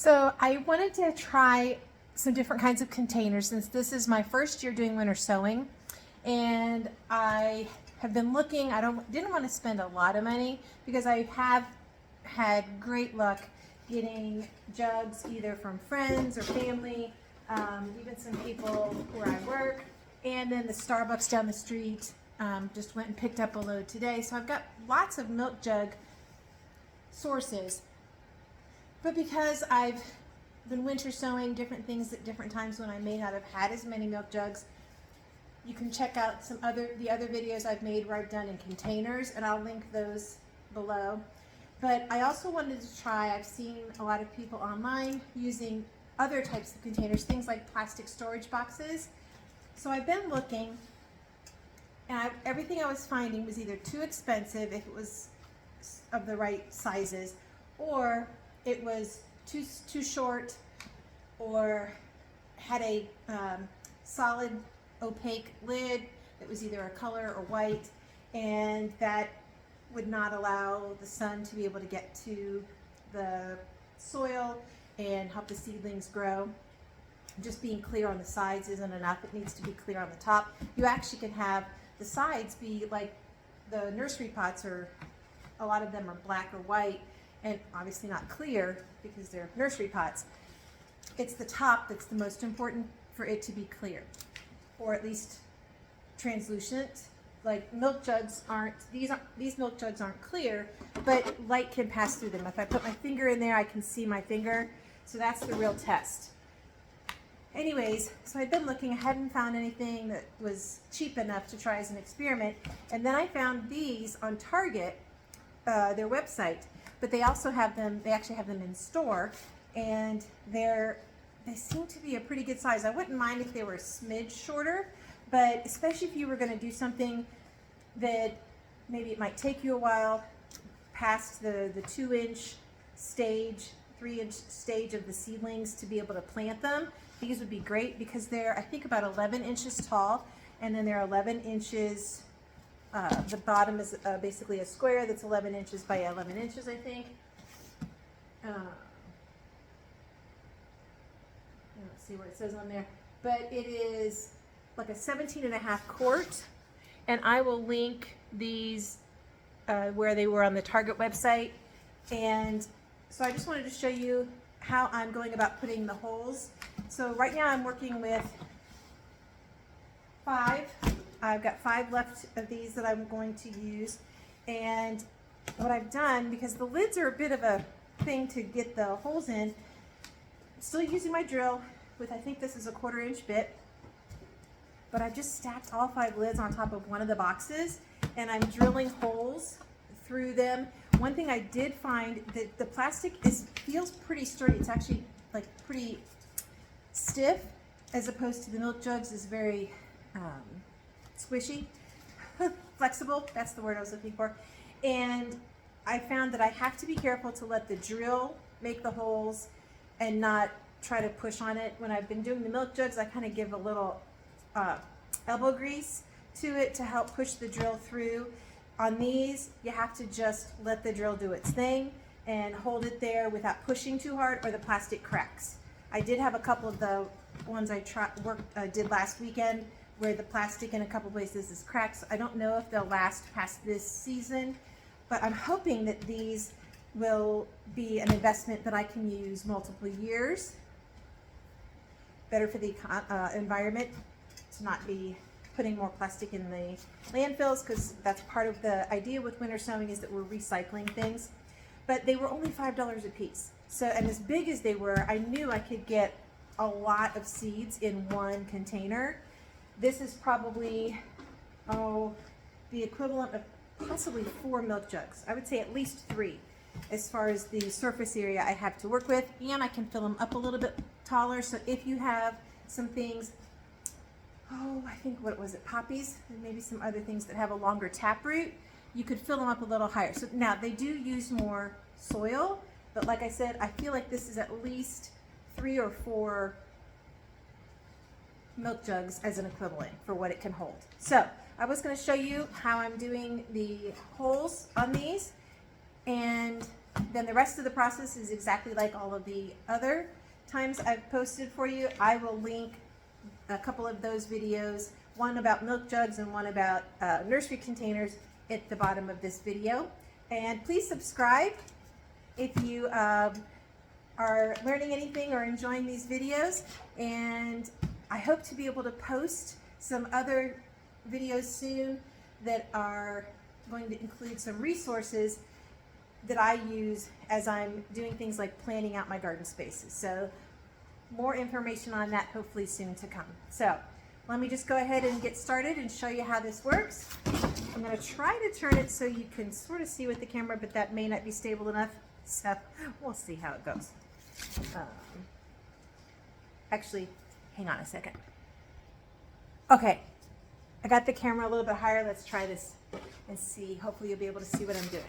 So I wanted to try some different kinds of containers since this is my first year doing winter sowing, and I have been looking. Didn't want to spend a lot of money because I have had great luck getting jugs either from friends or family, even some people where I work, and then the Starbucks down the street just went and picked up a load today. So I've got lots of milk jug sources. But because I've been winter sowing different things at different times when I may not have had as many milk jugs, you can check out the other videos I've made where I've done in containers, and I'll link those below. But I also wanted to try, I've seen a lot of people online using other types of containers, things like plastic storage boxes. So I've been looking, and everything I was finding was either too expensive if it was of the right sizes, or it was too short, or had a solid opaque lid that was either a color or white, and that would not allow the sun to be able to get to the soil and help the seedlings grow. Just being clear on the sides isn't enough. It needs to be clear on the top. You actually can have the sides be like the nursery pots, or a lot of them are black or white, and obviously not clear because they're nursery pots. It's the top that's the most important for it to be clear, or at least translucent. Like milk jugs aren't, these milk jugs aren't clear, but light can pass through them. If I put my finger in there, I can see my finger. So that's the real test. Anyways, so I'd been looking, I hadn't found anything that was cheap enough to try as an experiment. And then I found these on Target, their website, but they also have them, they actually have them in store, and they seem to be a pretty good size. I wouldn't mind if they were a smidge shorter, but especially if you were going to do something that maybe it might take you a while past the 2-inch stage, 3-inch stage of the seedlings to be able to plant them. These would be great because they're, I think, about 11 inches tall, and then they're 11 inches. The bottom is basically a square that's 11 inches by 11 inches, I think. Let's see what it says on there. But it is like a 17.5 quart. And I will link these where they were on the Target website. And so I just wanted to show you how I'm going about putting the holes. So right now I'm working with 5. I've got 5 left of these that I'm going to use. And what I've done, because the lids are a bit of a thing to get the holes in, I'm still using my drill with, I think this is a 1/4 inch bit, but I've just stacked all 5 lids on top of one of the boxes, and I'm drilling holes through them. One thing I did find, that the plastic feels pretty sturdy. It's actually like pretty stiff, as opposed to the milk jugs is very squishy, flexible, that's the word I was looking for. And I found that I have to be careful to let the drill make the holes and not try to push on it. When I've been doing the milk jugs, I kind of give a little elbow grease to it to help push the drill through. On these, you have to just let the drill do its thing and hold it there without pushing too hard, or the plastic cracks. I did have a couple of the ones I did last weekend where the plastic in a couple places is cracked. So I don't know if they'll last past this season, but I'm hoping that these will be an investment that I can use multiple years. Better for the environment to not be putting more plastic in the landfills, because that's part of the idea with winter sowing, is that we're recycling things. But they were only $5 a piece. So, and as big as they were, I knew I could get a lot of seeds in one container. This is probably, the equivalent of possibly 4 milk jugs. I would say at least 3 as far as the surface area I have to work with, and I can fill them up a little bit taller. So if you have some things, I think, what was it, poppies, and maybe some other things that have a longer taproot, you could fill them up a little higher. So now they do use more soil, but like I said, I feel like this is at least 3 or 4 milk jugs as an equivalent for what it can hold. So I was going to show you how I'm doing the holes on these, and then the rest of the process is exactly like all of the other times I've posted for you. I will link a couple of those videos, one about milk jugs and one about nursery containers, at the bottom of this video. And please subscribe if you are learning anything or enjoying these videos. And I hope to be able to post some other videos soon that are going to include some resources that I use as I'm doing things like planning out my garden spaces. So more information on that hopefully soon to come. So let me just go ahead and get started and show you how this works. I'm going to try to turn it so you can sort of see with the camera, but that may not be stable enough. So we'll see how it goes. Actually, hang on a second. Okay, I got the camera a little bit higher. Let's try this and see. Hopefully you'll be able to see what I'm doing.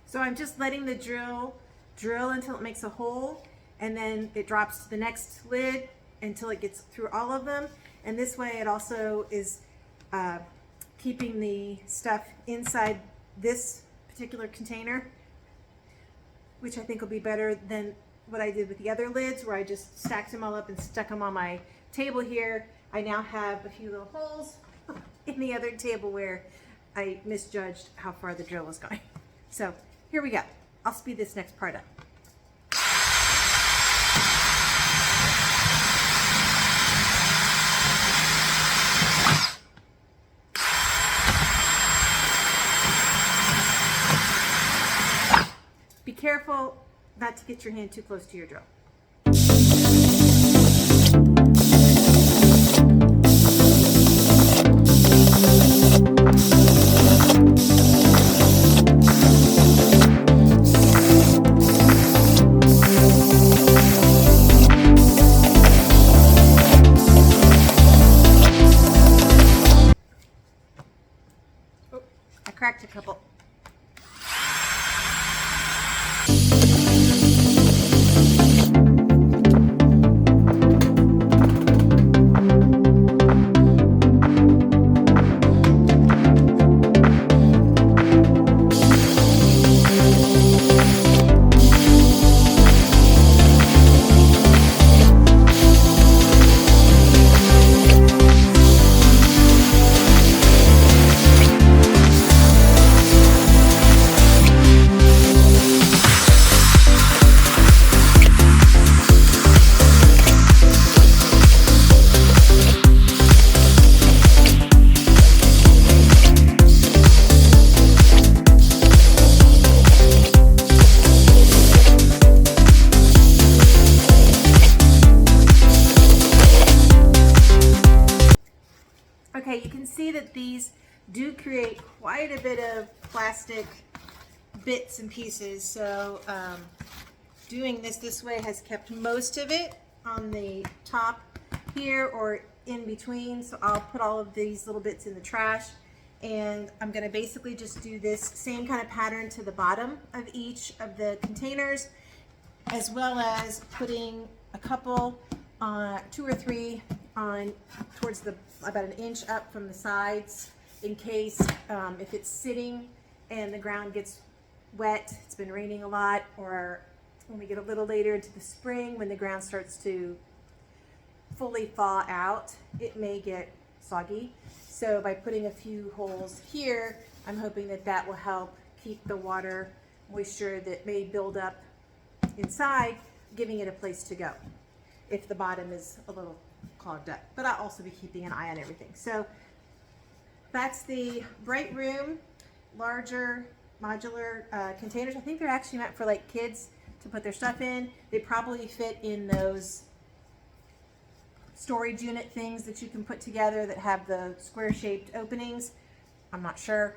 So I'm just letting the drill until it makes a hole, and then it drops to the next lid until it gets through all of them. And this way it also is keeping the stuff inside this particular container, which I think will be better than what I did with the other lids, where I just stacked them all up and stuck them on my table here. I now have a few little holes in the other table where I misjudged how far the drill was going. So here we go. I'll speed this next part up. Be careful not to get your hand too close to your drill. Oh, I cracked a couple. Okay, you can see that these do create quite a bit of plastic bits and pieces. So doing this way has kept most of it on the top here or in between. So I'll put all of these little bits in the trash, and I'm going to basically just do this same kind of pattern to the bottom of each of the containers, as well as putting a couple, 2 or 3 on towards the about 1 inch up from the sides, in case if it's sitting and the ground gets wet, it's been raining a lot, or when we get a little later into the spring when the ground starts to fully thaw out, it may get soggy. So by putting a few holes here, I'm hoping that that will help keep the water moisture that may build up inside, giving it a place to go if the bottom is a little clogged up. But I'll also be keeping an eye on everything. So that's the Bright Room larger modular containers. I think they're actually meant for like kids to put their stuff in. They probably fit in those storage unit things that you can put together that have the square shaped openings. I'm not sure.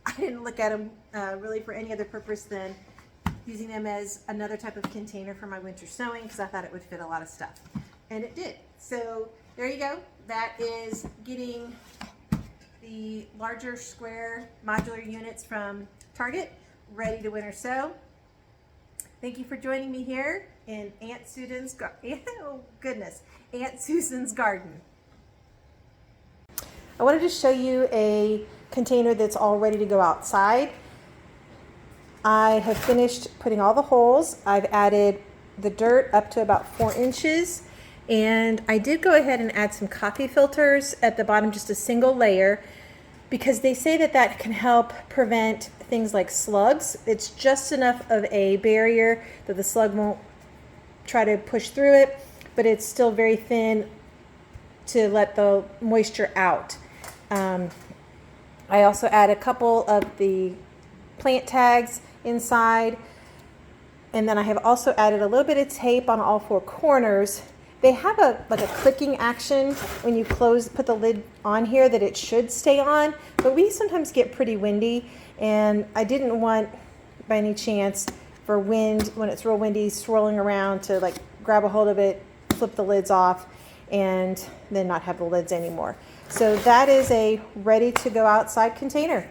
I didn't look at them really for any other purpose than using them as another type of container for my winter sewing, because I thought it would fit a lot of stuff, and it did. So there you go. That is getting the larger square modular units from Target ready to winter sew. Thank you for joining me here in Aunt Susan's Aunt Susan's garden. I wanted to show you a container that's all ready to go outside. I have finished putting all the holes. I've added the dirt up to about 4 inches, and I did go ahead and add some coffee filters at the bottom, just a single layer, because they say that that can help prevent things like slugs. It's just enough of a barrier that the slug won't try to push through it, but it's still very thin to let the moisture out. I also add a couple of the plant tags inside, and then I have also added a little bit of tape on all 4 corners. They have a clicking action when you put the lid on here that it should stay on, but we sometimes get pretty windy, and I didn't want by any chance for wind, when it's real windy, swirling around to like grab a hold of it, flip the lids off, and then not have the lids anymore. So that is a ready to go outside container.